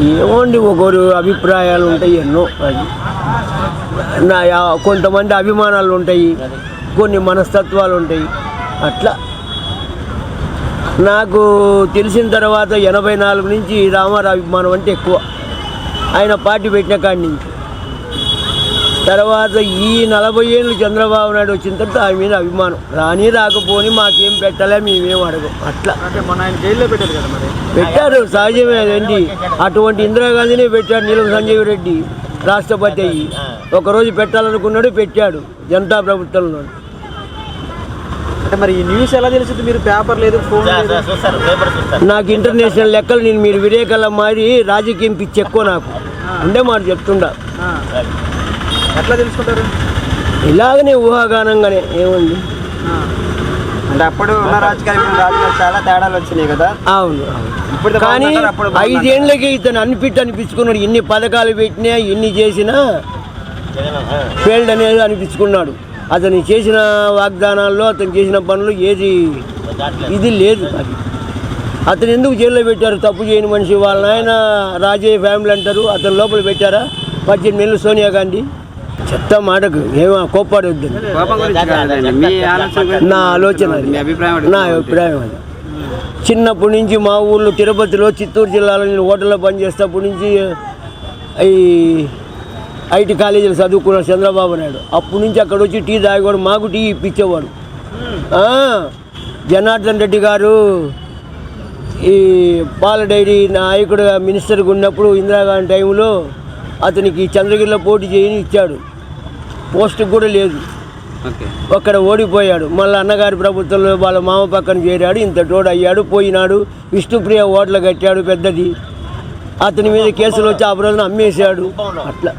ఏమోండి ఒకరు అభిప్రాయాలు ఉంటాయి ఎన్నో. అది కొంతమంది అభిమానాలు ఉంటాయి, కొన్ని మనస్తత్వాలు ఉంటాయి. అట్లా నాకు తెలిసిన తర్వాత 84 నుంచి రామారావు అభిమానం అంటే ఎక్కువ, ఆయన పార్టీ పెట్టిన కాడి నుంచి. తర్వాత ఈ 40 ఏళ్ళు చంద్రబాబు నాయుడు వచ్చిన తర్వాత ఆయన మీద అభిమానం. రాని రాకపోని మాకేం పెట్టలే, మేమేం అడగం. అట్లా మన ఆయన జైల్లో పెట్టారు కదా, మరి పెట్టారు, సహజమే అండి. అటువంటి ఇందిరాగాంధీనే పెట్టాడు నీలం సంజీవ్ రెడ్డి రాష్ట్రపతి అయ్యి. ఒకరోజు పెట్టాలనుకున్నాడు, పెట్టాడు జనతా ప్రభుత్వంలో. అంటే మరి ఈ న్యూస్ ఎలా తెలుస్తుంది? మీరు పేపర్ లేదు, ఫోన్ లేదు. నాకు ఇంటర్నేషనల్ లెక్కలు, నేను మీరు విలేకరుల మారి రాజకీయం పిచ్చి ఎక్కువ నాకు అంటే మాట చెప్తుండా. ఎట్లా తెలుసుకుంటారు? ఇలాగనే ఊహాగానంగానే. ఏముంది అంటే అప్పుడు ఉన్న రాజకీయాలు చాలా తేడాలు వచ్చినాయి కదా. అవును, ఇప్పుడు కానీ 5 ఏళ్ళకి ఇతను అనిపించుకున్నాడు. ఎన్ని పథకాలు పెట్టినా, ఎన్ని చేసినా ఫెయిల్డ్ అనేది అనిపించుకున్నాడు. అతను చేసిన వాగ్దానాల్లో, అతను చేసిన పనులు ఏది ఇది లేదు. అది అతను ఎందుకు జైల్లో పెట్టారు? తప్పు చేయని మనిషి. వాళ్ళ నాయన రాజయ్య ఫ్యామిలీ అంటారు, అతను లోపల పెట్టారా? 18 నెలలు సోనియా గాంధీ. చెత్త మాటకు ఏమో కోప్పడొద్దు. నా ఆలోచన, నా అభిప్రాయం అది. చిన్నప్పటి నుంచి మా ఊళ్ళో తిరుపతిలో, చిత్తూరు జిల్లాలో నేను హోటల్లో పనిచేసేటప్పటి నుంచి ఈ ఐటీ కాలేజీలో చదువుకున్నాడు చంద్రబాబు నాయుడు. అప్పటి నుంచి అక్కడ వచ్చి టీ తాగేవాడు, మాకు టీ ఇప్పించేవాడు. జనార్దన్ రెడ్డి గారు ఈ పాల డైరీ నాయకుడుగా మినిస్టర్గా ఉన్నప్పుడు ఇందిరాగాంధీ టైంలో అతనికి చంద్రగిరిలో పోటీ చేయని ఇచ్చాడు. పోస్టుకు కూడా లేదు, అక్కడ ఓడిపోయాడు. మళ్ళీ అన్నగారి ప్రభుత్వంలో వాళ్ళ మామ పక్కన చేరాడు, ఇంత తోడు అయ్యాడు, పోయినాడు. విష్ణుప్రియ ఓట్లు కట్టాడు పెద్దది. అతని మీద కేసులు వచ్చి ఆ రోజున అమ్మేశాడు. అట్లా